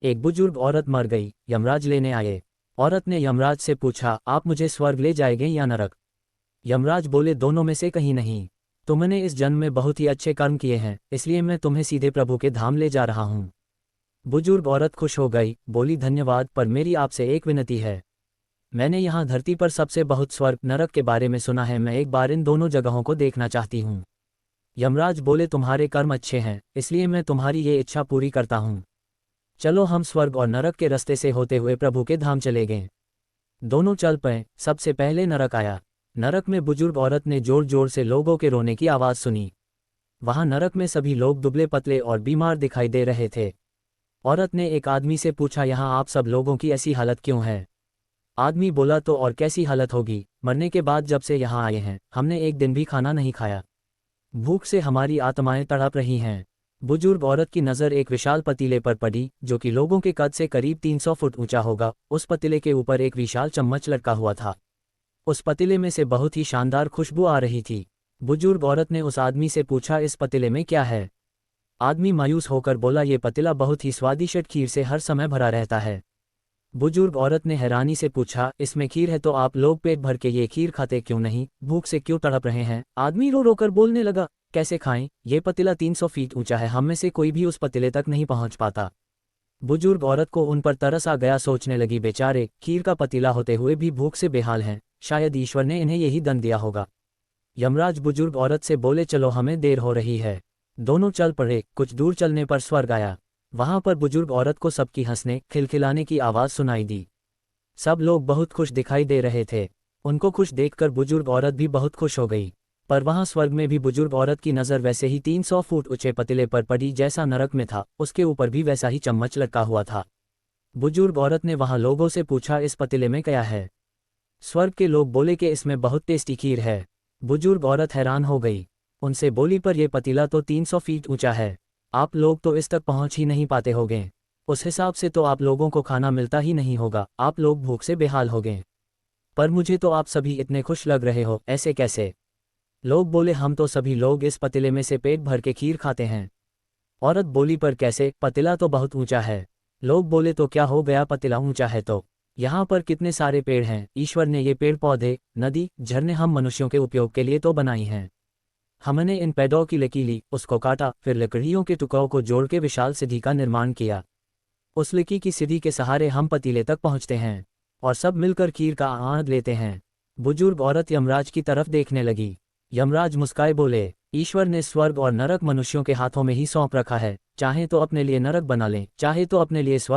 एक बुजुर्ग औरत मर गई, यमराज लेने आए। औरत ने यमराज से पूछा, आप मुझे स्वर्ग ले जाएंगे या नरक? यमराज बोले, दोनों में से कहीं नहीं। तुमने इस जन्म में बहुत ही अच्छे कर्म किए हैं, इसलिए मैं तुम्हें सीधे प्रभु के धाम ले जा रहा हूँ। बुजुर्ग औरत खुश हो गई, बोली, धन्यवाद, पर मेरी आपसे एक विनती है। मैंने यहाँ धरती पर सबसे बहुत स्वर्ग नरक के बारे में सुना है, मैं एक बार इन दोनों जगहों को देखना चाहती हूँ। यमराज बोले, तुम्हारे कर्म अच्छे हैं, इसलिए मैं तुम्हारी ये इच्छा पूरी करता हूँ। चलो हम स्वर्ग और नरक के रास्ते से होते हुए प्रभु के धाम चले गए। दोनों चल पड़े। सबसे पहले नरक आया। नरक में बुजुर्ग औरत ने जोर जोर से लोगों के रोने की आवाज़ सुनी। वहां नरक में सभी लोग दुबले पतले और बीमार दिखाई दे रहे थे। औरत ने एक आदमी से पूछा, यहाँ आप सब लोगों की ऐसी हालत क्यों है? आदमी बोला, तो और कैसी हालत होगी, मरने के बाद जब से यहाँ आए हैं हमने एक दिन भी खाना नहीं खाया। भूख से हमारी आत्माएं तड़प रही हैं। बुजुर्ग औरत की नज़र एक विशाल पतीले पर पड़ी, जो कि लोगों के कद से करीब 300 फुट ऊंचा होगा। उस पतीले के ऊपर एक विशाल चम्मच लटका हुआ था। उस पतीले में से बहुत ही शानदार खुशबू आ रही थी। बुजुर्ग औरत ने उस आदमी से पूछा, इस पतीले में क्या है? आदमी मायूस होकर बोला, ये पतीला बहुत ही स्वादिष्ट खीर से हर समय भरा रहता है। बुजुर्ग औरत ने हैरानी से पूछा, इसमें खीर है तो आप लोग पेट भर के ये खीर खाते क्यों नहीं, भूख से क्यों तड़प रहे हैं? आदमी रो रो कर बोलने लगा, कैसे खाएं, ये पतीला 300 फीट ऊंचा है, हम में से कोई भी उस पतीले तक नहीं पहुंच पाता। बुजुर्ग औरत को उन पर तरस आ गया, सोचने लगी, बेचारे खीर का पतीला होते हुए भी भूख से बेहाल हैं, शायद ईश्वर ने इन्हें यही दंड दिया होगा। यमराज बुजुर्ग औरत से बोले, चलो हमें देर हो रही है। दोनों चल पड़े। कुछ दूर चलने पर स्वर्ग आया। वहां पर बुजुर्ग औरत को सबकी हंसने खिलखिलाने की आवाज़ सुनाई दी। सब लोग बहुत खुश दिखाई दे रहे थे। उनको खुश देखकर बुजुर्ग औरत भी बहुत खुश हो गई। पर वहां स्वर्ग में भी बुजुर्ग औरत की नज़र वैसे ही 300 फुट ऊंचे पतीले पर पड़ी जैसा नरक में था, उसके ऊपर भी वैसा ही चम्मच लटका हुआ था। बुजुर्ग औरत ने वहां लोगों से पूछा, इस पतीले में क्या है? स्वर्ग के लोग बोले कि इसमें बहुत टेस्टी खीर है। बुजुर्ग औरत हैरान हो गई। उनसे बोली, पर यह पतीला तो 300 फीट ऊंचा है, आप लोग तो इस तक पहुंच ही नहीं पाते होंगे। उस हिसाब से तो आप लोगों को खाना मिलता ही नहीं होगा, आप लोग भूख से बेहाल हो गए। पर मुझे तो आप सभी इतने खुश लग रहे हो, ऐसे कैसे? लोग बोले, हम तो सभी लोग इस पतीले में से पेट भर के खीर खाते हैं। औरत बोली, पर कैसे, पतीला तो बहुत ऊंचा है। लोग बोले, तो क्या हो गया, पतीला ऊंचा है तो यहाँ पर कितने सारे पेड़ हैं, ईश्वर ने ये पेड़ पौधे, नदी, झरने हम मनुष्यों के उपयोग के लिए तो बनाई हैं। हमने इन पेड़ों की लकीली उसको काटा, फिर लकड़ियों के टुकड़ों को जोड़ के विशाल सीढ़ी का निर्माण किया। उस लकी की सीढ़ी के सहारे हम पतीले तक पहुंचते हैं और सब मिलकर खीर का आनंद लेते हैं। बुजुर्ग औरत यमराज की तरफ देखने लगी। यमराज मुस्काए बोले, ईश्वर ने स्वर्ग और नरक मनुष्यों के हाथों में ही सौंप रखा है, चाहे तो अपने लिए नरक बना लें, चाहे तो अपने लिए स्वर्ग